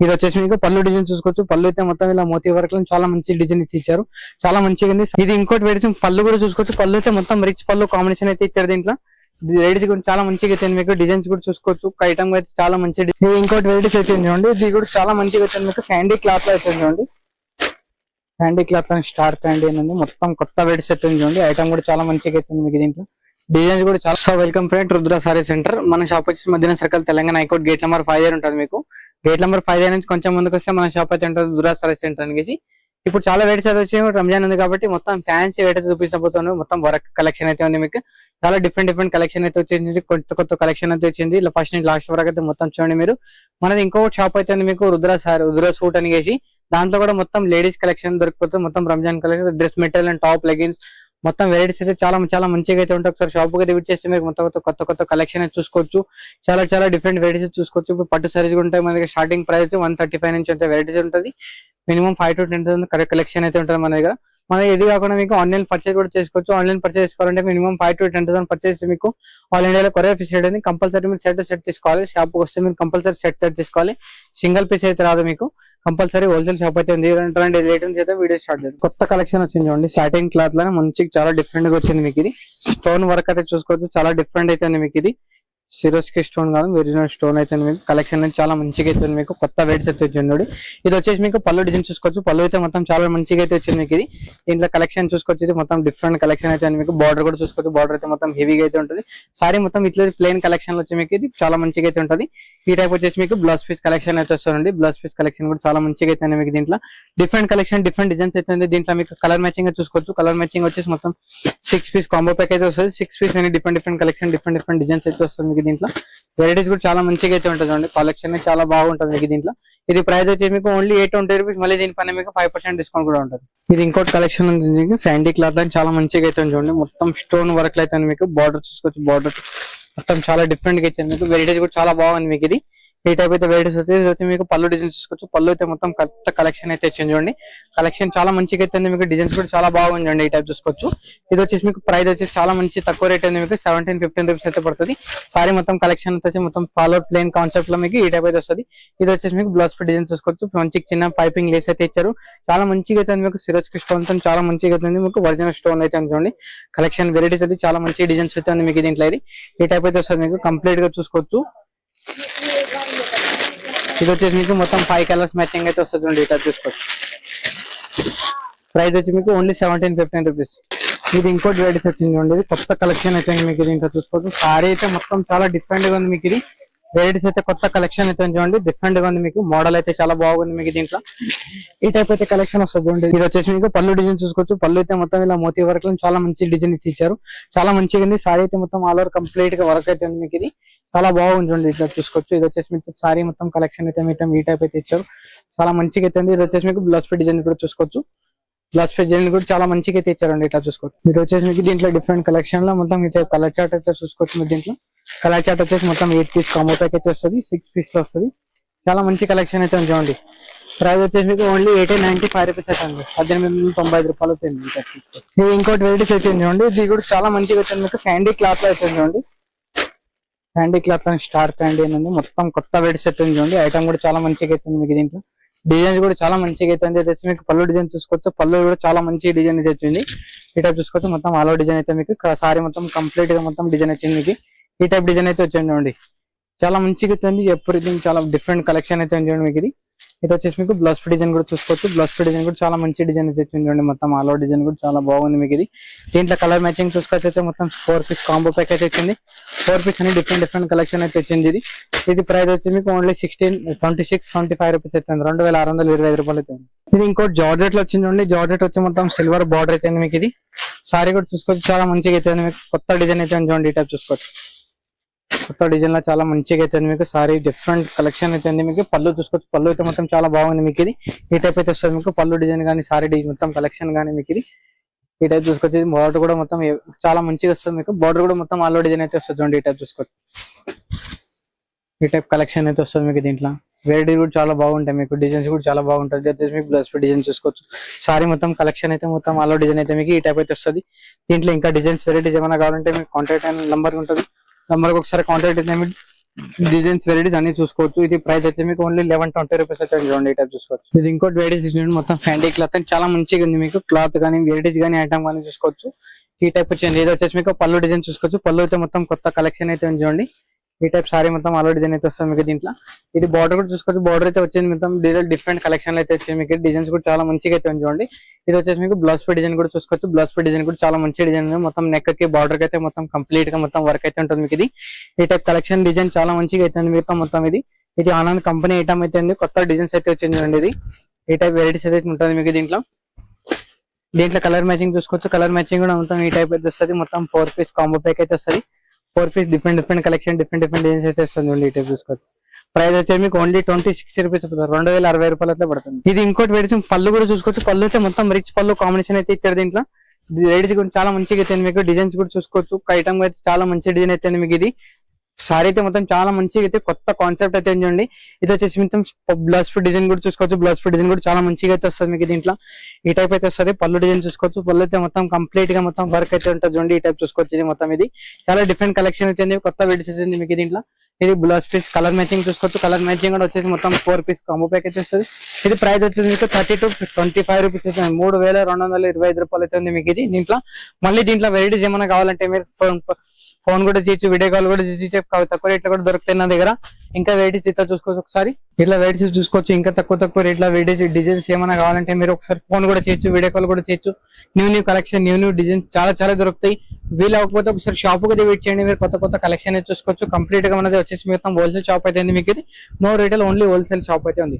ఇది వచ్చేసి మీకు పళ్ళు డిజైన్ చూసుకోవచ్చు. పళ్ళు అయితే మొత్తం ఇలా మోతీ వర్క్ లో చాలా మంచి డిజైన్ ఇచ్చారు, చాలా మంచిగా ఉంది. ఇది ఇంకోటి వెరైటీ పళ్ళు కూడా చూసుకోవచ్చు. పళ్ళు అయితే మొత్తం రిచ్ పళ్ళు కాంబినేషన్ అయితే ఇచ్చారు. దీంట్లో వెరైటీస్ కూడా చాలా మంచిగా వచ్చింది. మీకు డిజైన్స్ కూడా చూసుకోవచ్చు. ఐటమ్ అయితే చాలా మంచి ఇంకోటి వెరైటీస్ వచ్చింది చూడండి. ఇది కూడా చాలా మంచిగా వచ్చింది. మీకు క్యాండీ క్లాత్ లో వచ్చింది చూడండి. క్యాండీ క్లాత్ అని స్టార్ క్యాండీ అని మొత్తం కొత్త వెరైటీస్ వచ్చింది చూడండి. ఐటమ్ కూడా చాలా మంచిగా వచ్చింది. మీకు దీంట్లో డిజైన్స్ కూడా చాలా. Welcome friend, Rudra sorry centre. మన షాప్ వచ్చేసి మధ్యాహ్నం circle, Telangana high court, gate number 5 ఉంటుంది. మీకు గేట్ నెంబర్ 5 నుంచి కొంచెం ముందుకు వస్తే మన షాప్ అయితే ఉంటుంది, రుద్ర సారీ సెంటర్ అనేసి. ఇప్పుడు చాలా వెరైటీస్ అయితే వచ్చి రంజాన్ ఉంది కాబట్టి మొత్తం ఫ్యాన్సీ వెరైటీస్ చూపించబోతున్నాను. మొత్తం వర్క్ కలెక్షన్ అయితే ఉంది. మీకు చాలా డిఫరెంట్ కలెక్షన్ అయితే వచ్చింది. కొత్త కలెక్షన్ అయితే వచ్చింది. ఇలా ఫస్ట్ నుంచి లాస్ట్ వరకు అయితే మొత్తం చూడండి మీరు. మనది ఇంకొక షాప్ అయితే ఉంది మీకు, రుద్ర సూట్ అనేసి. దాంట్లో కూడా మొత్తం లేడీస్ కలెక్షన్ దొరికిపోతుంది. మొత్తం Ramzan collection, dress material and top, leggings, మొత్తం వెరైటీస్ అయితే చాలా మంచిగా అయితే ఉంటాయి. ఒకసారి షాప్ కి విజిట్ చేస్తే మీరు మొత్తం కొత్త కలెక్షన్ అయితే చూసుకోవచ్చు. చాలా డిఫరెంట్ వెరైటీస్ చూసుకోవచ్చు. ఇప్పుడు పట్టు సారీస్ ఉంటాయి. మనకి స్టార్టింగ్ ప్రైస్ 135 నుంచి అంతే వెరైటీస్ ఉంటుంది. మినిమం 5 to 10,000 కలెక్షన్ అయితే ఉంటుంది మన దగ్గర. మన ఇది కాకుండా మీకు ఆన్లైన్ పర్చేస్ కూడా చేసుకోవచ్చు. ఆన్లైన్ పర్చేస్ చేసుకోవాలంటే మినిమం 5 to 10,000 పర్చేస్ మీకు ఆల్ ఇండియాలో కొరియర్ ఫెసిలిటీ ఉంది. కంపల్సరీ మీరు సెట్ తీసుకోవాలి. షాప్ కి వస్తే మీరు కంపల్సరీ సెట్ తీసుకోవాలి. సింగిల్ పీస్ అయితే రాదు మీకు. కంపల్సరీ హోల్సేల్ షాప్ అయితే ఉంది. అయితే వీడియో స్టార్ట్ చేద్దాం. కొత్త కలెక్షన్ వచ్చింది చూడండి. సాటిన్ క్లాత్ లోనే మంచి చాలా డిఫరెంట్ గా వచ్చింది. మీకు ఇది స్టోన్ వర్క్ అయితే చూసుకోవచ్చు. చాలా డిఫరెంట్ అయితే ఉంది. మీకు ఇది సిరోస్కి స్టోన్ కాదు, ఒరిజినల్ స్టోన్ అయితే మీకు కలెక్షన్ అనేది చాలా మంచిగా అయితే మీకు కొత్త వెరైటీస్ అయితే వచ్చింది. ఇది వచ్చేసి మీకు పళ్ళు డిజైన్ చూసుకోవచ్చు. పళ్ళు అయితే మొత్తం చాలా మంచిగా అయితే వచ్చింది. మీకు ఇది దీంట్లో కలెక్షన్ చూసుకోవచ్చు. ఇది మొత్తం డిఫరెంట్ కలెక్షన్ అయితే మీకు బార్డర్ కూడా చూసుకోవచ్చు. బార్డర్ అయితే మొత్తం హెవీగా అయితే ఉంటుంది. సారీ మొత్తం ఇట్లా ప్లెయిన్ కలెక్షన్ వచ్చి మీకు ఇది చాలా మంచిగా అయితే ఉంటుంది. ఈ టైప్ వచ్చేసి మీకు బ్లౌజ్ పీస్ కలెక్షన్ అయితే వస్తుంది. బ్లౌజ్ పీస్ కలెక్షన్ కూడా చాలా మంచిగా అయితే మీకు దీంట్లో డిఫరెంట్ కలెక్షన్, డిఫరెంట్ డిజైన్స్ అయితే ఉంది. దీంట్లో మీకు కలర్ మ్యాచింగ్ చూసుకోవచ్చు. కలర్ మ్యాచింగ్ వచ్చేసి మొత్తం 6 పీస్ కాంబో ప్యాక్ అయితే వస్తుంది. 6 పీస్ అని డిఫరెంట్ కలెక్షన్, డిఫరెంట్ డిజైన్స్ అయితే వస్తుంది మీకు దీంట్లో. వెరైటీస్ కూడా చాలా మంచిగా అయితే ఉంటుంది. కలెక్షన్ చాలా బాగుంటుంది మీకు దీంట్లో. ఇది ప్రైస్ వచ్చేసి మీకు ఓన్లీ 820 రూపీస్. మళ్ళీ దీనిపైన మీకు 5% డిస్కౌంట్ కూడా ఉంటుంది. ఇది ఇంకోటి కలెక్షన్ ఉంది. ఫ్యాండీ క్లాత్ అని చాలా మంచిగా అయితే చూడండి. మొత్తం స్టోన్ వర్క్ అయితే మీకు బార్డర్ చూసుకోవచ్చు. బార్డర్ మొత్తం చాలా డిఫరెంట్ గా ఇచ్చింది మీకు. వెరైటీస్ కూడా చాలా బాగుంది మీకు ఇది. ఈ టైప్ అయితే వెరైటీస్ వచ్చి మీకు పళ్ళు డిజైన్ చూసుకోవచ్చు. పళ్ళు అయితే మొత్తం కొత్త కలెక్షన్ అయితే వచ్చింది చూడండి. కలెక్షన్ చాలా మంచిగా అయితే మీకు. డిజైన్స్ కూడా చాలా బాగుంది చూడండి. ఈ టైప్ చూసుకోవచ్చు. ఇది వచ్చేసి మీకు ప్రైస్ వచ్చేసి చాలా మంచి తక్కువ రేట్ ఉంది మీకు. 17-15 రూపీస్ అయితే పడుతుంది. సారీ మొత్తం కలెక్షన్ వచ్చి మొత్తం ఫాలో ప్లేన్ కాన్సెప్ట్ లో మీకు ఈ టైప్ అయితే వస్తుంది. ఇది వచ్చేసి మీకు బ్లౌజ్ పీస్ డిజైన్ చూసుకోవచ్చు. మంచి చిన్న పైపింగ్ లేస్ అయితే ఇచ్చారు. చాలా మంచిగా అయితే మీకు. సిరోజ్కి స్టోన్ తో చాలా మంచిగా అయితే మీకు. ఒరిజినల్ స్టోన్ అయితే చూడండి. కలెక్షన్ వెరైటీస్ అయితే చాలా మంచి డిజైన్స్ అయితే ఉంది మీకు దీంట్లో. ఈ టైప్ అయితే వస్తుంది మీకు. కంప్లీట్ గా చూసుకోవచ్చు. ఇది వచ్చేసి మీకు మొత్తం 5 కలర్స్ మ్యాచింగ్ అయితే వస్తుంది. ఈ టైప్ చూసుకోవచ్చు. ప్రైస్ వచ్చి మీకు ఓన్లీ 17-15 రూపీస్. ఇది ఇంకోటి వెరైటీస్ వచ్చింది చూడండి. కొత్త కలెక్షన్ అయితే మీకు దీంట్లో చూసుకోవచ్చు. సారీ అయితే మొత్తం చాలా డిఫరెంట్ గా ఉంది మీకు. ఇది వెరైటీస్ అయితే కొత్త కలెక్షన్ అయితే చూడండి. డిఫరెంట్ గా ఉంది మీకు. మోడల్ అయితే చాలా బాగుంది మీకు దీంట్లో. ఈ టైప్ అయితే కలెక్షన్ వస్తుంది చూడండి. ఇది వచ్చేసి మీకు పళ్ళు డిజైన్ చూసుకోవచ్చు. పళ్ళు అయితే మొత్తం ఇలా మోతీ వర్క్ లో చాలా మంచి డిజైన్ ఇచ్చారు. చాలా మంచిగా ఉంది. సారీ అయితే మొత్తం ఆల్ ఓవర్ కంప్లీట్ గా వర్క్ అయితే ఉంది మీకు. ఇది చాలా బాగుంది చూడండి. ఇట్లా చూసుకోవచ్చు. ఇది వచ్చేసి మీకు సారీ మొత్తం కలెక్షన్ అయితే మీకు ఈ టైప్ అయితే ఇచ్చారు. చాలా మంచిగా అయితే ఉంది. ఇది వచ్చేసి మీకు బ్లౌజ్ పీస్ డిజైన్ కూడా చూసుకోవచ్చు. బ్లౌజ్ పీస్ డిజైన్ కూడా చాలా మంచిగా అయితే ఇచ్చారండి. ఇట్లా చూసుకోవచ్చు. ఇది వచ్చేసి మీకు దీంట్లో డిఫరెంట్ కలెక్షన్ లో మొత్తం ఈ టైప్ కలర్ చార్ట్ అయితే చూసుకోవచ్చు. మీరు దీంట్లో కలర్ చార్ట్ వచ్చేసి మొత్తం 8 పీస్ కాంబో ప్యాక్ అయితే వస్తుంది. 6 పీస్ లో వస్తుంది. చాలా మంచి కలెక్షన్ అయితే చూడండి. ప్రైస్ వచ్చేసి మీకు ఓన్లీ 895 రూపీస్ అయితే ఉంది. 1895 రూపాయలు అవుతుంది. ఇది ఇంకోటి వెరైటీస్ అయితే చూడండి. ఇది కూడా చాలా మంచిగా వచ్చింది మీకు. క్యాండీ క్లాత్ లో అయితే చూడండి. క్యాండీ క్లాత్ అని స్టార్ క్యాండీ అని మొత్తం కొత్త వెరైటీస్ అయితే చూడండి. ఐటమ్ కూడా చాలా మంచిగా అవుతుంది మీకు దీంట్లో. డిజైన్స్ కూడా చాలా మంచిగా అయితే మీకు. పళ్ళు డిజైన్ చూసుకోవచ్చు. పళ్ళు కూడా చాలా మంచి డిజైన్ అయితే వచ్చింది. ఈ టైప్ చూసుకోవచ్చు. మొత్తం ఆల్ ఓవర్ డిజైన్ అయితే మీకు. సారీ మొత్తం కంప్లీట్ గా మొత్తం డిజైన్ వచ్చింది మీకు. ఈ టైప్ డిజైన్ అయితే వచ్చింది చూడండి. చాలా మంచిగా అవుతుంది. ఎవ్రీథింగ్ చాలా డిఫరెంట్ కలెక్షన్ అయితే చూడండి మీకు. ఇది వచ్చేసి మీకు బ్లౌజ్ పీస్ డిజైన్ కూడా చూసుకోవచ్చు. బ్లౌజ్ పీస్ డిజైన్ కూడా చాలా మంచి డిజైన్ అయితే వచ్చింది చూడండి. మొత్తం ఆల్ ఓవర్ డిజైన్ కూడా చాలా బాగుంది మీకు. ఇది దీంట్లో కలర్ మ్యాచింగ్ చూసుకోవచ్చు. అయితే మొత్తం 4 పీస్ కాంబో ప్యాక్ అయితే వచ్చింది. 4 పీస్ అని డిఫరెంట్ కలెక్షన్ అయితే వచ్చింది. ఇది ప్రైస్ వచ్చి మీకు ఓన్లీ 26-25 రూపీస్ అయితే 2625 రూపాయలు అయితే. ఇది ఇంకోటి జార్జెట్ లో వచ్చింది చూడండి. జార్జెట్ వచ్చి మొత్తం సిల్వర్ బార్డర్ అయితే మీకు. ఇది సారీ కూడా చూసుకోవచ్చు. చాలా మంచిగా అయితే మీకు. కొత్త డిజైన్ అయితే చూడండి. ఈ టైప్ చూసుకోవచ్చు. కొత్త డిజైన్ లో చాలా మంచిగా అయితే మీకు. సారీ డిఫరెంట్ కలెక్షన్ అయితే మీకు. పళ్ళు చూసుకోవచ్చు. పళ్ళు అయితే మొత్తం చాలా బాగుంది మీకు. ఇది ఈ టైప్ అయితే వస్తుంది మీకు. పళ్ళు డిజైన్ కానీ సారీ డిజైన్ మొత్తం కలెక్షన్ కానీ మీకు. ఇది ఈ టైప్ చూసుకోవచ్చు. ఇది బార్డర్ కూడా మొత్తం చాలా మంచిగా వస్తుంది మీకు. బార్డర్ కూడా మొత్తం ఆల్ డిజైన్ అయితే వస్తుంది చూడండి. ఈ టైప్ చూసుకోవచ్చు. ఈ టైప్ కలెక్షన్ అయితే వస్తుంది మీకు దీంట్లో. వెరైటీ కూడా చాలా బాగుంటాయి మీకు. డిజైన్స్ కూడా చాలా బాగుంటుంది. వచ్చేసి మీకు బ్లౌజ్ పీస్ డిజైన్ చూసుకోవచ్చు. సారీ మొత్తం కలెక్షన్ అయితే మొత్తం ఆల్ డిజైన్ అయితే మీకు ఈ టైప్ అయితే వస్తుంది. దీంట్లో ఇంకా డిజైన్స్ వెరైటీస్ ఏమైనా కావాలంటే మీకు కాంటాక్ట్ అయిన నంబర్ ఉంటుంది. నంబర్కి ఒకసారి కాంటాక్ట్ అయితే డిజైన్స్ వెరైటీస్ అన్ని చూసుకోవచ్చు. ఇది ప్రైస్ అయితే మీకు ఓన్లీ 1120 రూపీస్ అయితే చూడండి. ఈ టైప్ చూసుకోవచ్చు. ఇది ఇంకోటి వెరైటీస్ మొత్తం ఫ్యాండీ క్లాత్ అని చాలా మంచిగా ఉంది. మీకు క్లాత్ కానీ వెరైటీస్ కానీ ఐటమ్ కానీ చూసుకోవచ్చు. ఈ టైప్ వచ్చింది. ఇది వచ్చేసి మీకు పళ్ళు డిజైన్ చూసుకోవచ్చు. పళ్ళు అయితే మొత్తం కొత్త కలెక్షన్ అయితే ఉంది చూడండి. ఈ టైప్ సారీ మొత్తం ఆలో డిజైన్ అయితే వస్తుంది మీకు దీంట్లో. ఇది బార్డర్ కూడా చూసుకోవచ్చు. బార్డర్ అయితే వచ్చింది మొత్తం డిఫరెంట్ కలెక్షన్ అయితే వచ్చింది మీకు. డిజైన్స్ కూడా చాలా మంచిగా అయితే ఉంది చూడండి. ఇది వచ్చేసి మీకు బ్లౌజ్ పై డిజైన్ కూడా చూసుకోవచ్చు. బ్లౌజ్ పై డిజైన్ కూడా చాలా మంచి డిజైన్ ఉంది. మొత్తం నెక్ కి బార్డర్ కి అయితే మొత్తం కంప్లీట్ గా మొత్తం వర్క్ అయితే ఉంటుంది మీకు. ఇది ఈ టైప్ కలెక్షన్ డిజైన్ చాలా మంచిగా అయితే ఉంది మీకు మొత్తం. ఇది ఆనంద్ కంపెనీ ఐటమ్ అయితే ఉంది. కొత్త డిజైన్స్ అయితే వచ్చింది చూడండి. ఇది ఈ టైప్ వెరైటీస్ అయితే ఉంటుంది మీకు దీంట్లో. కలర్ మ్యాచింగ్ చూసుకోవచ్చు. కలర్ మ్యాచింగ్ కూడా మొత్తం ఈ టైప్ అయితే వస్తుంది. మొత్తం 4 పీస్ కాంబో ప్యాక్ అయితే వస్తుంది. 4 piece different collection different designs అయితే వస్తుంది. ఈ టైప్ చూసుకోవచ్చు. ప్రైస్ వచ్చేసి మీకు ఓన్లీ 2060 రూపీస్ 2060 రూపాయలు అయితే పడుతుంది. ఇది ఇంకోటి వెరైటీ పళ్ళు కూడా చూసుకోవచ్చు. పళ్ళు అయితే మొత్తం రిచ్ పళ్ళు కాంబినేషన్ అయితే ఇచ్చారు దీంట్లో. వెరైటీస్ కూడా చాలా మంచిగా అయితే మీకు. డిజైన్స్ కూడా చూసుకోవచ్చు. ఐటమ్ అయితే చాలా మంచి డిజైన్ అయితే మీకు. ఇది సారీ అయితే మొత్తం చాలా మంచిగా అయితే కొత్త కాన్సెప్ట్ అయితే చూడండి. ఇది వచ్చేసి మొత్తం బ్లౌజ్ పై డిజైన్ కూడా చూసుకోవచ్చు. బ్లౌజ్ పై డిజైన్ కూడా చాలా మంచిగా అయితే వస్తుంది మీకు దీంట్లో. ఈ టైప్ అయితే వస్తుంది. పళ్ళు డిజైన్ చూసుకోవచ్చు. పళ్ళు అయితే మొత్తం కంప్లీట్ గా మొత్తం వర్క్ అయితే ఉంటుంది చూడండి. ఈ టైప్ చూసుకోవచ్చు. ఇది మొత్తం ఇది చాలా డిఫరెంట్ కలెక్షన్ అయితే కొత్త వెరైటీస్ అయితే మీకు దీంట్లో. ఇది బ్లౌజ్ పీస్ కలర్ మ్యాచింగ్ చూసుకోవచ్చు. కలర్ మ్యాచింగ్ కూడా వచ్చేసి మొత్తం 4 పీస్ కాంబో ప్యాక్ అయితే వస్తుంది. ఇది ప్రైస్ వచ్చేసి మీకు 30 to 25 రూపీస్ అయితే 3225 రూపాయలు అయితే ఉంది మీకు. ఇది దీంట్లో మళ్ళీ దీంట్లో వెరైటీస్ ఏమైనా కావాలంటే మీరు ఫోన్ కూడా చేయొచ్చు, వీడియో కాల్ కూడా చేసి తక్కువ రేట్లో కూడా దొరుకుతాయి నా దగ్గర. ఇంకా వెరైటీస్ ఇట్లా చూసుకోవచ్చు. ఒకసారి ఇట్లా వెరైటీస్ చూసుకోవచ్చు. ఇంకా తక్కువ రేట్లో వెరైటీస్ డిజైన్స్ ఏమైనా కావాలంటే మీరు ఒకసారి ఫోన్ కూడా చేయొచ్చు, వీడియో కాల్ కూడా చేయొచ్చు. న్యూ కలెక్షన్ న్యూ డిజైన్స్ చాలా దొరుకుతాయి. వీలు అవ్వకపోతే ఒకసారి షాప్ కి విజిట్ చేయండి. మీరు కొత్త కలెక్షన్ అయితే చూసుకోవచ్చు. కంప్లీట్ గా మనది వచ్చేసి మొత్తం హోల్సేల్ షాప్ అయితే ఉంది మీకు. ఇది no retail only wholesale shop అయితే ఉంది.